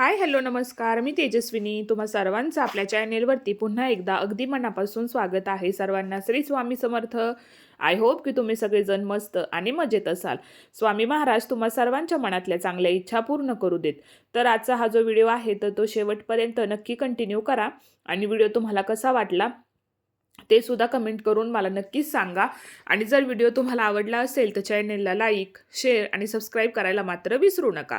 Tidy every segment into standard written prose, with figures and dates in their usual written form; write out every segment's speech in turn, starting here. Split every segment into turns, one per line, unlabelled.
हाय, hello, नमस्कार. मी तेजस्विनी. तुम्हा सर्वांचं आपल्या चॅनेलवरती पुन्हा एकदा अगदी मनापासून स्वागत आहे. सर्वांना श्री स्वामी समर्थ. आय होप की तुम्ही सगळेजण मस्त आणि मजेत असाल. स्वामी महाराज तुम्हा सर्वांच्या मनातल्या चांगल्या इच्छा पूर्ण करू देत. तर आजचा हा जो व्हिडिओ आहे तर तो शेवटपर्यंत नक्की कंटिन्यू करा आणि व्हिडिओ तुम्हाला कसा वाटला ते सुद्धा कमेंट करून मला नक्कीच सांगा. आणि जर व्हिडिओ तुम्हाला आवडला असेल तर चॅनेलला लाईक, शेअर आणि सबस्क्राईब करायला मात्र विसरू नका.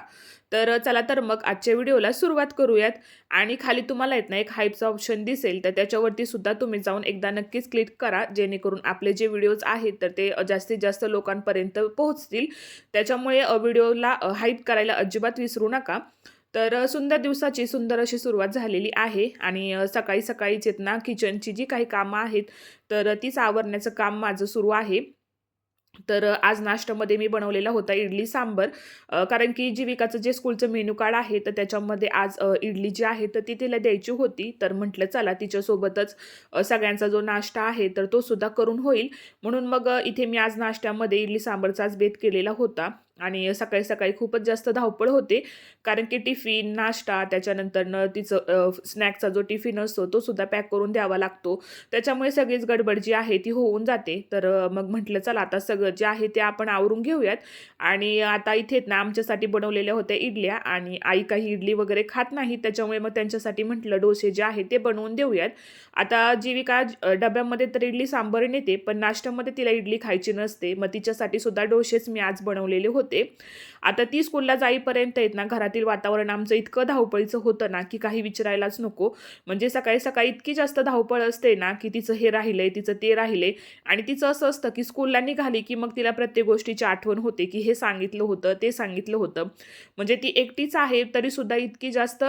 तर चला तर मग आजच्या व्हिडिओला सुरुवात करूयात. आणि खाली तुम्हाला येत ना एक हाईपचा ऑप्शन दिसेल तर त्याच्यावरती सुद्धा तुम्ही जाऊन एकदा नक्कीच क्लिक करा, जेणेकरून आपले जे व्हिडिओज आहेत तर ते जास्तीत जास्त लोकांपर्यंत पोहोचतील. त्याच्यामुळे व्हिडिओला हाईप करायला अजिबात विसरू नका. तर सुंदर दिवसाची सुंदर अशी सुरुवात झालेली आहे आणि सकाळी सकाळीच आहेत ना किचनची जी काही कामं आहेत तर तीच आवरण्याचं काम माझं सुरू आहे. तर आज नाश्त्यामध्ये मी बनवलेला होता इडली सांबर. कारण की जीविकाचं जे स्कूलचं मेनू कार्ड आहे तर त्याच्यामध्ये आज इडली जी आहे तर ती तिला द्यायची होती. तर म्हटलं चला तिच्यासोबतच सगळ्यांचा जो नाश्ता आहे तर तो सुद्धा करून होईल. म्हणून मग इथे मी आज नाश्त्यामध्ये इडली सांबरचाच बेत केलेला होता. आणि सकाळी सकाळी खूपच जास्त धावपळ होते, कारण की टिफिन, नाश्ता, त्याच्यानंतरनं तिचं स्नॅक्सचा जो टिफिन असतो तो सुद्धा पॅक करून द्यावा लागतो. त्याच्यामुळे सगळीच गडबड जी आहे ती होऊन जाते. तर मग म्हटलं चला आता सगळं जे आहे ते आपण आवरून घेऊयात. आणि आता इथे ना आमच्यासाठी बनवलेल्या होत्या इडल्या आणि आई काही इडली वगैरे खात नाही, त्याच्यामुळे मग त्यांच्यासाठी म्हटलं डोसे जे आहे ते बनवून देऊयात. आता जीविका डब्यामध्ये तर इडली सांबर नेते, पण नाश्त्यामध्ये तिला इडली खायची नसते. मग तिच्यासाठी सुद्धा डोसेच मी आज बनवलेले होते. आता ती स्कूलला जाईपर्यंत आहेत ना घरातील वातावरण आमचं इतकं धावपळीचं होतं ना की काही विचारायलाच नको. म्हणजे सकाळी सकाळी इतकी जास्त धावपळ असते ना की तिचं हे राहिलंय, तिचं ते राहिलंय. आणि तिचं असं असतं की स्कूलला निघाली की मग तिला प्रत्येक गोष्टीची आठवण होते की हे सांगितलं होतं, ते सांगितलं होतं. म्हणजे ती एकटीच आहे तरी सुद्धा इतकी जास्त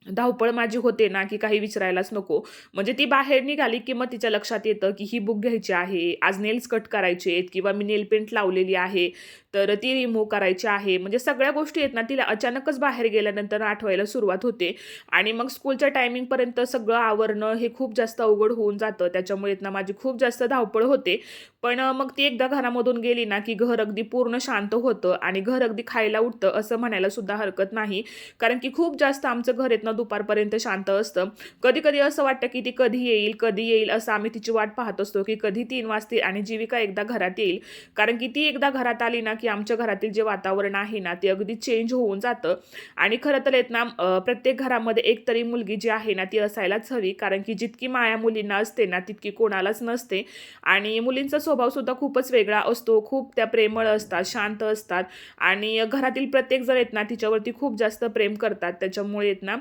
धावपळ माझी होते ना की काही विचारायलाच नको. म्हणजे ती बाहेर निघाली की मग तिच्या लक्षात येतं की ही बुक घ्यायची आहे, आज नेल्स कट करायचे आहेत किंवा मी नेल पेंट लावलेली आहे तर ती रिमूव्ह करायची आहे. म्हणजे सगळ्या गोष्टी आहेत ना तिला अचानकच बाहेर गेल्यानंतर आठवायला सुरुवात होते. आणि मग स्कूलच्या टायमिंगपर्यंत सगळं आवरणं हे खूप जास्त अवघड होऊन जातं. त्याच्यामुळे ना माझी खूप जास्त धावपळ होते. पण मग ती एकदा घरामधून गेली ना की घर अगदी पूर्ण शांत होतं आणि घर अगदी खायला उठतं असं म्हणायला सुद्धा हरकत नाही. कारण की खूप जास्त आमचं घर आहेत ना दुपारपर्यंत शांत असतं. कधी कधी असं वाटतं की ती कधी येईल कधी येईल असं आम्ही तिची वाट पाहत असतो की कधी 3 वाजतील आणि जीविका एकदा घरात येईल. कारण की ती एकदा घरात आली ना की आमच्या घरातील जे वातावरण आहे ना ते अगदी चेंज होऊन जातं. आणि खरं तर आहेत ना प्रत्येक घरामध्ये एक तरी मुलगी जी आहे ना ती असायलाच हवी, कारण की जितकी माया मुलींना असते ना तितकी कोणालाच नसते. आणि मुलींचा स्वभाव सुद्धा खूपच वेगळा असतो. खूप त्या प्रेमळ असतात, शांत असतात आणि घरातील प्रत्येक जण आहेत ना तिच्यावरती खूप जास्त प्रेम करतात. त्याच्यामुळे आहेत ना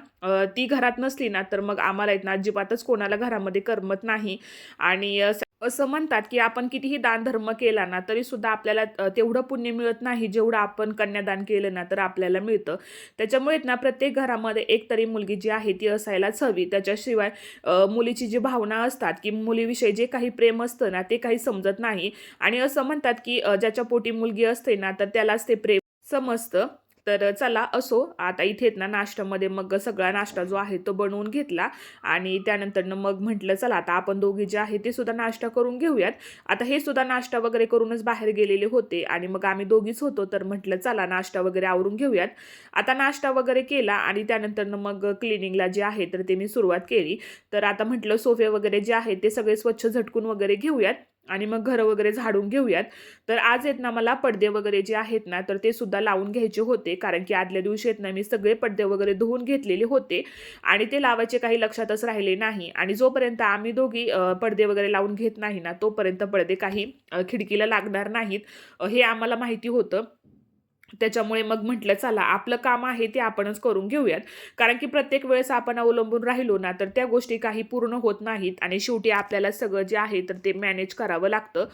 ती घरात नसली ना तर मग आम्हाला आहेत ना अजिबातच कोणाला घरामध्ये करमत नाही. आणि असं म्हणतात की आपण कितीही दानधर्म केला ना तरी सुद्धा आपल्याला तेवढं पुण्य मिळत नाही जेवढं आपण कन्यादान केलं ना तर आपल्याला मिळतं. त्याच्यामुळे ना प्रत्येक घरामध्ये एक तरी मुलगी जी आहे ती असायलाच हवी. त्याच्याशिवाय मुलीची जी भावना असतात की मुलीविषयी जे काही प्रेम असतं ना ते काही समजत नाही. आणि असं म्हणतात की ज्याच्या पोटी मुलगी असते ना तर त्यालाच ते प्रेम समजतं. तर चला असो, आता इथे ना नाश्त्यामध्ये मग सगळा नाश्ता जो आहे तो बनवून घेतला. आणि त्यानंतरनं मग म्हटलं चला आता आपण दोघी जे आहे ते सुद्धा नाश्ता करून घेऊयात. आता हे सुद्धा नाश्ता वगैरे करूनच बाहेर गेलेले होते आणि मग आम्ही दोघीच होतो. तर म्हटलं चला नाश्ता वगैरे आवरून घेऊयात. आता नाश्ता वगैरे केला आणि त्यानंतरनं मग क्लिनिंगला जे आहे तर ते मी सुरुवात केली. तर आता म्हटलं सोफे वगैरे जे आहेत ते सगळे स्वच्छ झटकून वगैरे घेऊयात आणि मग घरं वगैरे झाडून घेऊयात. तर आज आहेत ना मला पडदे वगैरे जे आहेत ना तर ते सुद्धा लावून घ्यायचे होते, कारण की आदल्या दिवशी आहेत ना मी सगळे पडदे वगैरे धुवून घेतलेले होते आणि ते लावायचे काही लक्षातच राहिले नाही. आणि जोपर्यंत आम्ही दोघी पडदे वगैरे लावून घेत नाही ना तोपर्यंत पडदे काही खिडकीला लागणार नाहीत, हे आम्हाला माहिती होतं. त्याच्यामुळे मग म्हटलं चला आपलं काम आहे ते आपणच करून घेऊयात. कारण की प्रत्येक वेळेस आपण अवलंबून राहिलो ना तर त्या गोष्टी काही पूर्ण होत नाहीत आणि शेवटी आपल्याला सगळं जे आहे तर ते मॅनेज करावं लागतं.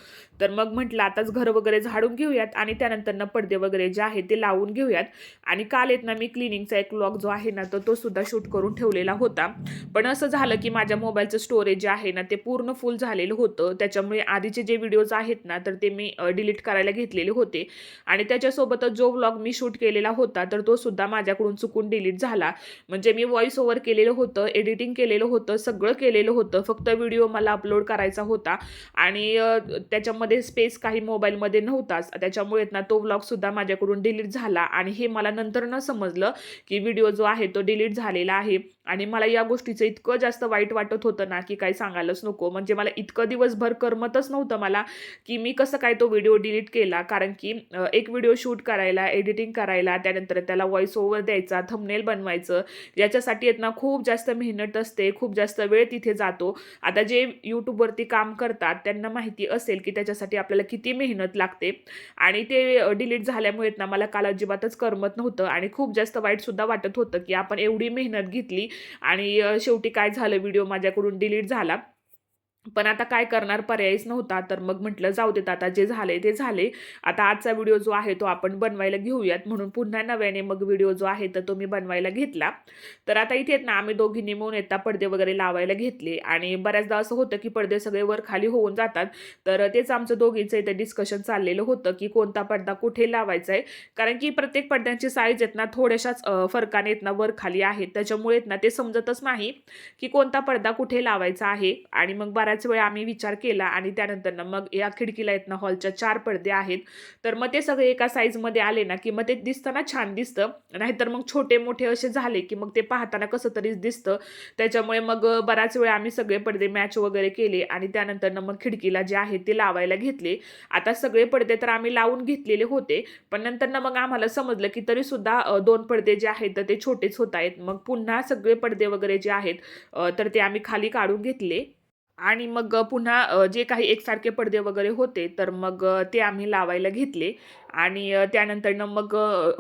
तर मग म्हटलं आताच घर वगैरे झाडून घेऊयात आणि त्यानंतर पडदे वगैरे जे आहे ते लावून घेऊयात. आणि काल येत ना मी क्लिनिंगचा एक व्लॉग जो आहे ना तर तो सुद्धा शूट करून ठेवलेला होता. पण असं झालं की माझ्या मोबाईलचं स्टोरेज जे आहे ना ते पूर्ण फुल झालेलं होतं. त्याच्यामुळे आधीचे जे व्हिडिओज आहेत ना तर ते मी डिलीट करायला घेतलेले होते. आणि त्याच्यासोबतच जो व्लॉग मी शूट केलेला होता तर तो सुद्धा माझ्याकडून चुकून डिलीट झाला. म्हणजे मी व्हॉइस ओव्हर केलेलं होतं, एडिटिंग केलेलं होतं, सगळं केलेलं होतं. फक्त व्हिडिओ मला अपलोड करायचा होता आणि त्याच्यामध्ये स्पेस काही मोबाईलमध्ये नव्हताच. त्याच्यामुळे ना तो व्लॉगसुद्धा माझ्याकडून डिलीट झाला आणि हे मला नंतर न समजलं की व्हिडिओ जो आहे तो डिलीट झालेला आहे. आणि मला या गोष्टीचं इतकं जास्त वाईट वाटत होतं ना की काही सांगायलाच नको. म्हणजे मला इतकं दिवसभर करमतच नव्हतं मला की मी कसं काय तो व्हिडिओ डिलीट केला. कारण की एक व्हिडिओ शूट करायला, एडिटिंग करायला, त्यानंतर त्याला व्हॉइस ओव्हर द्यायचा, थंबनेल बनवायचं, याच्यासाठी आहेत ना खूप जास्त मेहनत असते, खूप जास्त वेळ तिथे जातो. आता जे यूट्यूबवरती काम करतात त्यांना माहिती असेल की त्याच्यासाठी आपल्याला किती मेहनत लागते. आणि ते डिलीट झाल्यामुळे ना मला काल अजिबातच करमत नव्हतं आणि खूप जास्त वाईटसुद्धा वाटत होतं की आपण एवढी मेहनत घेतली आणि शेवटी काय झालं, व्हिडिओ माझ्याकडून डिलीट झाला. पण आता काय करणार, पर्यायच नव्हता. तर मग म्हटलं जाऊ देत, आता जे झाले ते झाले. आता आजचा व्हिडिओ जो आहे तो आपण बनवायला घेऊयात. म्हणून पुन्हा नव्याने मग व्हिडिओ जो आहे तर तो मी बनवायला घेतला. तर आता इथे ना आम्ही दोघींनी मिळून येता पडदे वगैरे लावायला घेतले आणि बऱ्याचदा असं होतं की पडदे सगळे वर खाली होऊन जातात. तर तेच आमचं दोघींचं इथे डिस्कशन चाललेलं होतं की कोणता पडदा कुठे लावायचा आहे. कारण की प्रत्येक पडद्यांची साईज आहेत ना थोड्याशाच फरकाने आहेत ना वर खाली आहेत. त्याच्यामुळे ना ते समजतच नाही की कोणता पडदा कुठे लावायचा आहे. आणि मग बऱ्याच वेळ आम्ही विचार केला आणि त्यानंतर ना मग या खिडकीला आहेत ना हॉलच्या 4 पडदे आहेत. तर मग ते सगळे एका साईजमध्ये आले ना की मग ते दिसताना छान दिसतं. नाहीतर मग छोटे मोठे असे झाले की मग ते पाहताना कसं तरीच दिसतं. त्याच्यामुळे मग बराच वेळ आम्ही सगळे पडदे मॅच वगैरे केले आणि त्यानंतर ना मग खिडकीला जे आहे ते लावायला घेतले. आता सगळे पडदे तर आम्ही लावून घेतलेले होते. पण नंतर ना मग आम्हाला समजलं की तरी सुद्धा 2 पडदे जे आहेत तर ते छोटेच होत आहेत. मग पुन्हा सगळे पडदे वगैरे जे आहेत तर ते आम्ही खाली काढून घेतले. आणि मग पुन्हा जे काही एकसारखे पडदे वगैरे होते तर मग ते आम्ही लावायला घेतले. आणि त्यानंतरनं मग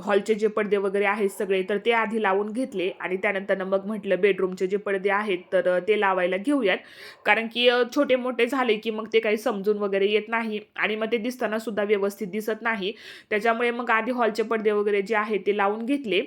हॉलचे जे पडदे वगैरे आहेत सगळे तर ते आधी लावून घेतले आणि त्यानंतरनं मग म्हटलं बेडरूमचे जे पडदे आहेत तर ते लावायला घेऊयात. कारण की छोटे मोठे झाले की मग ते काही समजून वगैरे येत नाही आणि मग ते दिसताना सुद्धा व्यवस्थित दिसत नाही. त्याच्यामुळे मग आधी हॉलचे पडदे वगैरे जे आहेत ते लावून घेतले.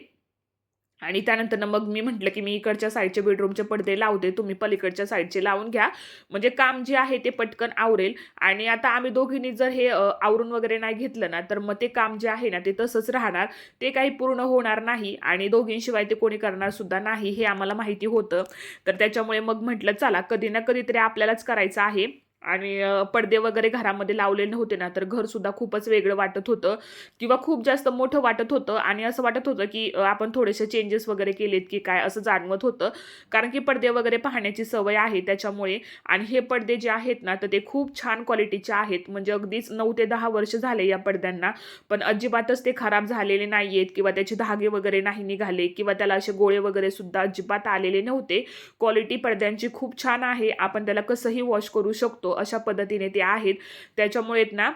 आणि त्यानंतर मग मी म्हटलं, की "मी इकडच्या साईडचे बेडरूमचे पडदे लावते, तुम्ही पलीकडच्या साईडचे लावून घ्या. म्हणजे काम जे आहे ते पटकन आवरेल." आणि आता आम्ही दोघींनी जर हे आवरून वगैरे नाही घेतलं ना, तर मग ते काम जे आहे ना, ते तसंच राहणार. ते काही पूर्ण होणार नाही आणि दोघींशिवाय ते कोणी करणार सुद्धा नाही, हे आम्हाला माहिती होतं. तर त्याच्यामुळे मग म्हटलं, "चला, कधी ना कधीतरी आपल्यालाच करायचं आहे." आणि पडदे वगैरे घरामध्ये लावलेले नव्हते ना, तर घरसुद्धा खूपच वेगळं वाटत होतं किंवा खूप जास्त मोठं वाटत होतं आणि असं वाटत होतं, की आपण थोडेसे चेंजेस वगैरे केलेत की काय असं जाणवत होतं. कारण की पडदे वगैरे पाहण्याची सवय आहे त्याच्यामुळे. आणि हे पडदे जे आहेत ना, तर ते खूप छान क्वालिटीचे आहेत. म्हणजे अगदीच 9 ते 10 वर्ष झाले या पडद्यांना. पण अजिबातच ते खराब झालेले नाहीयेत किंवा त्याचे धागे वगैरे नाही निघाले किंवा त्याला असे गोळे वगैरे सुद्धा अजिबात आलेले नव्हते. क्वालिटी पडद्यांची खूप छान आहे. आपण त्याला कसंही वॉश करू शकतो अशा पद्धतीने ते आहेत. त्याच्यामुळे ना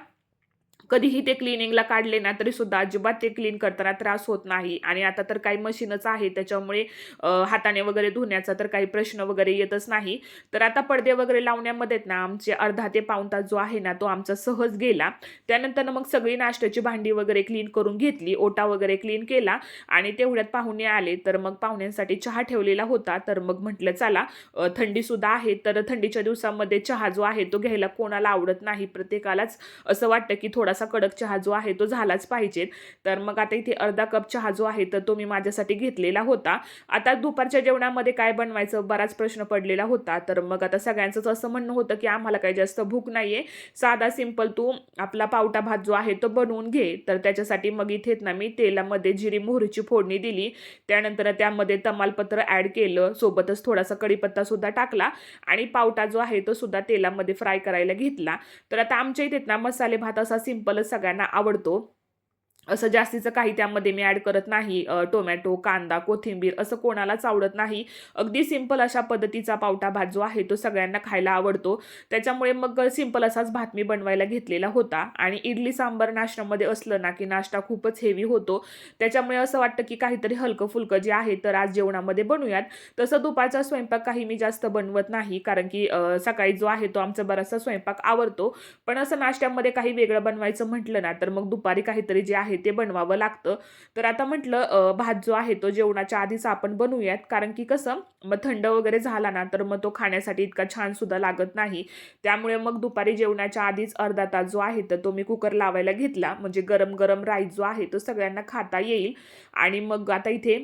कधीही ते क्लिनिंगला काढले ना, तरीसुद्धा अजिबात ते क्लीन करताना त्रास होत नाही. आणि आता तर काही मशीनच आहे त्याच्यामुळे हाताने वगैरे धुण्याचा तर काही प्रश्न वगैरे येतच नाही. तर आता पडदे वगैरे लावण्यामध्ये ना आमचे अर्धा ते पाऊण तास जो आहे ना, तो आमचा सहज गेला. त्यानंतर मग सगळी नाश्त्याची भांडी वगैरे क्लीन करून घेतली, ओटा वगैरे क्लीन केला आणि तेवढ्यात पाहुणे आले. तर मग पाहुण्यांसाठी चहा ठेवलेला होता. तर मग म्हटलं चला, थंडीसुद्धा आहे, तर थंडीच्या दिवसामध्ये चहा जो आहे तो घ्यायला कोणाला आवडत नाही. प्रत्येकालाच असं वाटतं की थोडासा कडक चहा जो आहे तो झालाच पाहिजे. तर मग आता इथे अर्धा कप चहा जो आहे तर तो मी माझ्यासाठी घेतलेला होता. आता दुपारच्या जेवणामध्ये काय बनवायचं बराच प्रश्न पडलेला होता. तर मग आता सगळ्यांचंच असं म्हणणं होतं की आम्हाला काही जास्त भूक नाहीये, साधा सिंपल तू आपला पावटा भात जो आहे तो बनवून घे. तर त्याच्यासाठी मग इथे ना मी तेलामध्ये जिरी मोहरीची फोडणी दिली. त्यानंतर त्यामध्ये तमालपत्र ॲड केलं, सोबतच थोडासा कढीपत्ता सुद्धा टाकला आणि पावटा जो आहे तो सुद्धा तेलामध्ये फ्राय करायला घेतला. तर आता आमच्या इथे ना मसाले भात असा सिंपलच सगळ्यांना आवडतो. असं जास्तीचं काही त्यामध्ये मी ॲड करत नाही. टोमॅटो, कांदा, कोथिंबीर असं कोणालाच आवडत नाही. अगदी सिंपल अशा पद्धतीचा पावटा भात जो आहे तो सगळ्यांना खायला आवडतो. त्याच्यामुळे मग सिंपल असाच भात मी बनवायला घेतलेला होता. आणि इडली सांबार नाश्त्यामध्ये असलं ना, की नाश्ता खूपच हेवी होतो. त्याच्यामुळे असं वाटतं की काहीतरी हलकं-फुलकं जे आहे तर आज जेवणामध्ये बनवूयात. तसं दुपारचा स्वयंपाक काही मी जास्त बनवत नाही, कारण की सकाळी जो आहे तो आमचा बराचसा स्वयंपाक आवरतो. पण असं नाश्त्यामध्ये काही वेगळं बनवायचं म्हटलं ना, तर मग दुपारी काहीतरी जे आहे ते बनवावं लागतं. तर आता म्हटलं भात जो आहे तो जेवणाच्या आधीच आपण बनवूयात, कारण की कसं मग थंड वगैरे झाला ना तर मग तो खाण्यासाठी इतका छान सुद्धा लागत नाही. त्यामुळे मग दुपारी जेवणाच्या आधीच अर्धा तास जो आहे तर तो मी कुकर लावायला घेतला, म्हणजे गरम गरम राईस जो आहे तो सगळ्यांना खाता येईल. आणि मग आता इथे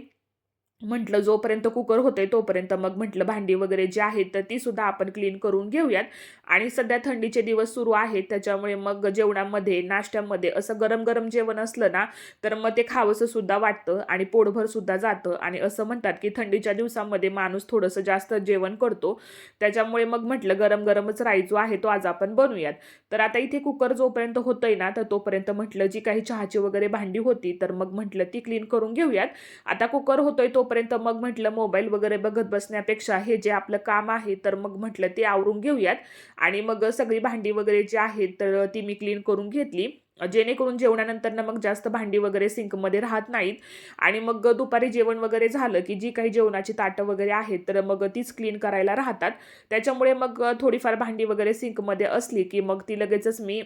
म्हटलं जोपर्यंत कुकर होतंय तोपर्यंत मग म्हटलं भांडी वगैरे जी आहेत तर ती सुद्धा आपण क्लीन करून घेऊयात. आणि सध्या थंडीचे दिवस सुरू आहेत, त्याच्यामुळे मग जेवणामध्ये नाश्त्यामध्ये असं गरम गरम जेवण असलं ना तर मग ते खावंसं सुद्धा वाटतं आणि पोटभर सुद्धा जातं. आणि असं म्हणतात की थंडीच्या दिवसामध्ये माणूस थोडंसं जास्त जेवण करतो, त्याच्यामुळे मग म्हटलं गरम गरमच राईस जो आहे तो आज आपण बनवूयात. तर आता इथे कुकर जोपर्यंत होतंय ना तर तोपर्यंत म्हटलं जी काही चहाची वगैरे भांडी होती तर मग म्हटलं ती क्लीन करून घेऊयात. आता कुकर होतोय तोपर्यंत मग म्हटलं मोबाईल वगैरे बघत बसण्यापेक्षा हे जे आपलं काम आहे तर मग म्हटलं ते आवरून घेऊयात. आणि मग सगळी भांडी वगैरे जी आहेत तर ती मी क्लीन करून घेतली, जेणेकरून जेवणानंतर ना मग जास्त भांडी वगैरे सिंकमध्ये राहत नाहीत. आणि मग दुपारी जेवण वगैरे झालं की जी काही जेवणाची ताटं वगैरे आहेत तर मग तीच क्लीन करायला राहतात. त्याच्यामुळे मग थोडीफार भांडी वगैरे सिंकमध्ये असली की मग ती लगेचच मी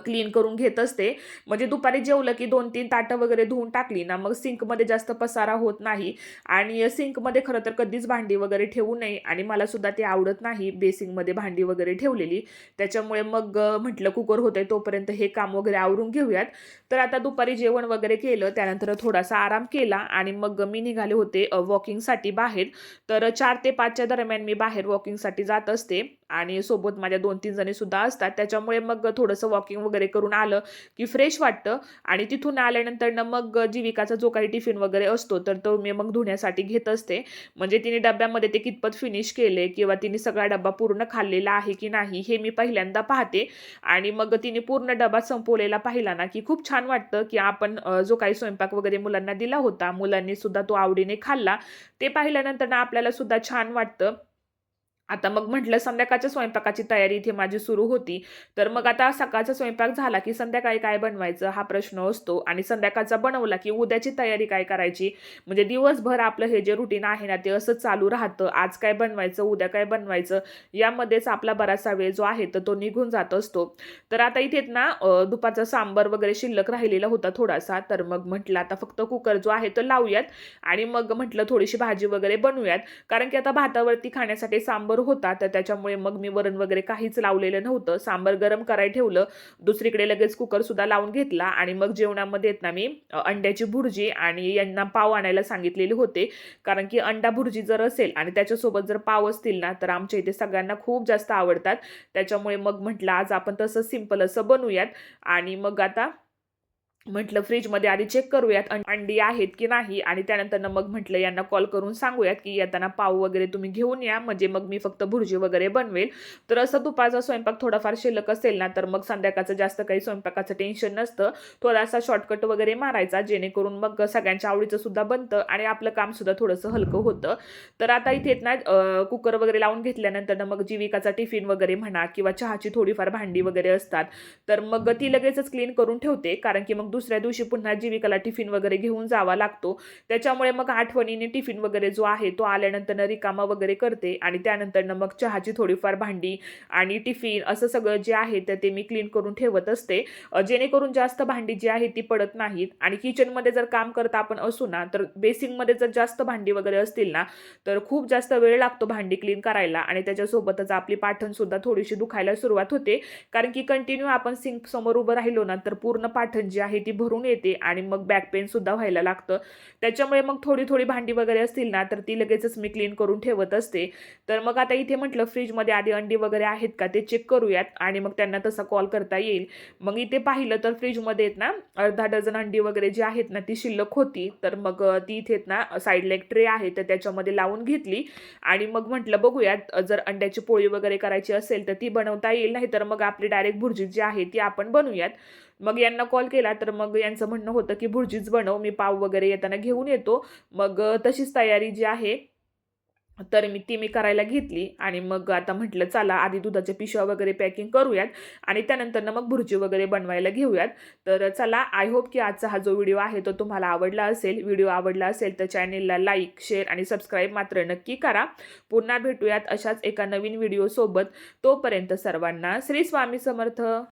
क्लीन करून घेत असते. म्हणजे दुपारी जेवलं की 2-3 ताटं वगैरे धुवून टाकली ना मग सिंकमध्ये जास्त पसारा होत नाही. आणि सिंकमध्ये खरं तर कधीच भांडी वगैरे ठेवू नये, आणि मला सुद्धा ते आवडत नाही बेसिंगमध्ये भांडी वगैरे ठेवलेली. त्याच्यामुळे मग म्हटलं कुकर होतंय तोपर्यंत हे काम वगैरे आवरून घेऊयात. तर आता दुपारी जेवण वगैरे केलं, त्यानंतर थोडासा आराम केला आणि मग मी निघाले होते वॉकिंगसाठी बाहेर. तर 4 ते 5च्या दरम्यान मी बाहेर वॉकिंगसाठी जात असते आणि सोबत माझ्या 2-3 जणी सुद्धा असतात. त्याच्यामुळे मग थोडंसं वॉकिंग वगैरे करून आलं की फ्रेश वाटतं. आणि तिथून आल्यानंतर मग जीविकाचा जो काही टिफिन वगैरे असतो तर तो मी मग धुण्यासाठी घेत असते. म्हणजे तिने डब्यामध्ये ते कितपत फिनिश केले किंवा तिने सगळा डब्बा पूर्ण खाल्लेला आहे की नाही हे मी पहिल्यांदा पाहते. आणि मग तिने पूर्ण डबा संपवलेला पाहिला ना की खूप छान वाटतं की आपण जो काही स्वयंपाक वगैरे मुलांना दिला होता, मुलांनी सुद्धा तो आवडीने खाल्ला. ते पाहिल्यानंतर ना आपल्याला सुद्धा छान वाटतं. आता मग म्हटलं संध्याकाळच्या स्वयंपाकाची तयारी इथे माझी सुरू होती. तर मग आता सकाळचा स्वयंपाक झाला की संध्याकाळी काय बनवायचं हा प्रश्न असतो, आणि संध्याकाळचा बनवला की उद्याची तयारी काय करायची. म्हणजे दिवसभर आपलं हे जे रुटीन आहे ना ते असंच चालू राहतं. आज काय बनवायचं, उद्या काय बनवायचं, यामध्येच आपला बराचसा वेळ जो आहे तर तो निघून जात असतो. तर आता इथेच ना दुपारचा सांबार वगैरे शिल्लक राहिलेला होता थोडासा, तर मग म्हटलं आता फक्त कुकर जो आहे तो लावूयात आणि मग म्हटलं थोडीशी भाजी वगैरे बनवूयात. कारण की आता भातावरती खाण्यासाठी सांबर होता, तर त्याच्यामुळे मग मी वरण वगैरे काहीच लावलेलं नव्हतं. सांबार गरम करायला ठेवलं, दुसरीकडे लगेच कुकर सुद्धा लावून घेतला. आणि मग जेवणामध्ये येत ना मी अंड्याची भुर्जी आणि यांना पाव आणायला सांगितलेले होते. कारण की अंडा भुर्जी जर असेल आणि त्याच्यासोबत जर पाव असतील ना तर आमच्या इथे सगळ्यांना खूप जास्त आवडतात. त्याच्यामुळे मग म्हटलं आज आपण तसं सिंपल असं बनवूयात. आणि मग आता म्हटलं फ्रीजमध्ये आधी चेक करूयात अंडी आहेत की नाही, आणि त्यानंतर मग म्हटलं यांना कॉल करून सांगूयात की येताना पाव वगैरे तुम्ही घेऊन या, म्हणजे मग मी फक्त भुर्जी वगैरे बनवेल. तर असं दुपारचा स्वयंपाक थोडाफार शिल्लक असेल ना तर मग संध्याकाळचं जास्त काही स्वयंपाकाचं टेन्शन नसतं. थोडासा शॉर्टकट वगैरे मारायचा, जेणेकरून मग सगळ्यांच्या आवडीचं सुद्धा बनतं आणि आपलं काम सुद्धा थोडंसं हलकं होतं. तर आता इथे ना कुकर वगैरे लावून घेतल्यानंतर मग जीविकाचा टिफिन वगैरे म्हणा किंवा चहाची थोडीफार भांडी वगैरे असतात तर मग ती लगेचच क्लीन करून ठेवते. कारण की मग दुसऱ्या दिवशी पुन्हा जीविकाला टिफिन वगैरे घेऊन जावा लागतो. त्याच्यामुळे मग आठवणीने टिफिन वगैरे जो आहे तो आल्यानंतर रिकामा वगैरे करते. आणि त्यानंतर मग चहाची थोडीफार भांडी आणि टिफिन असं सगळं जे आहे तर ते मी क्लीन करून ठेवत असते, जेणेकरून जास्त भांडी जी आहे ती पडत नाहीत. आणि किचनमध्ये जर काम करता आपण असू ना तर बेसिंगमध्ये जर जास्त भांडी वगैरे असतील ना तर खूप जास्त वेळ लागतो भांडी क्लीन करायला, आणि त्याच्यासोबतच आपली पाठण सुद्धा थोडीशी दुखायला सुरुवात होते. कारण की कंटिन्यू आपण सिंक समोर उभं राहिलो ना तर पूर्ण पाठण जी आहे ती भरून येते आणि मग बॅक पेन सुद्धा व्हायला लागतं. त्याच्यामुळे मग थोडी थोडी भांडी वगैरे असतील ना तर ती लगेचच मी क्लीन करून ठेवत असते. तर मग आता इथे म्हटलं फ्रीजमध्ये आधी अंडी वगैरे आहेत का ते चेक करूयात आणि मग त्यांना तसा कॉल करता येईल. मग इथे पाहिलं तर फ्रीजमध्ये आहेत ना अर्धा डझन अंडी वगैरे जी आहेत ना ती शिल्लक होती. तर मग ती इथे ना साईडला एक ट्रे आहे तर त्याच्यामध्ये लावून घेतली. आणि मग म्हटलं बघूयात जर अंड्याची पोळी वगैरे करायची असेल तर ती बनवता येईल, नाही तर मग आपली डायरेक्ट भुर्जी जी आहे ती आपण बनवूयात. मग यांना कॉल केला तर मग यांचं म्हणणं होतं की भुर्जीच बनव, मी पाव वगैरे येताना घेऊन येतो. मग तशीच तयारी जी आहे तर मी करायला घेतली. आणि मग आता म्हटलं चला आधी दुधाच्या पिशव्या वगैरे पॅकिंग करूयात आणि त्यानंतर मग भुर्जी वगैरे बनवायला घेऊयात. तर चला, आय होप की आजचा हा जो व्हिडिओ आहे तो तुम्हाला आवडला असेल. व्हिडिओ आवडला असेल तर चॅनेलला लाईक, शेअर आणि सबस्क्राईब मात्र नक्की करा. पुन्हा भेटूयात अशाच एका नवीन व्हिडिओसोबत. तोपर्यंत सर्वांना श्री स्वामी समर्थ.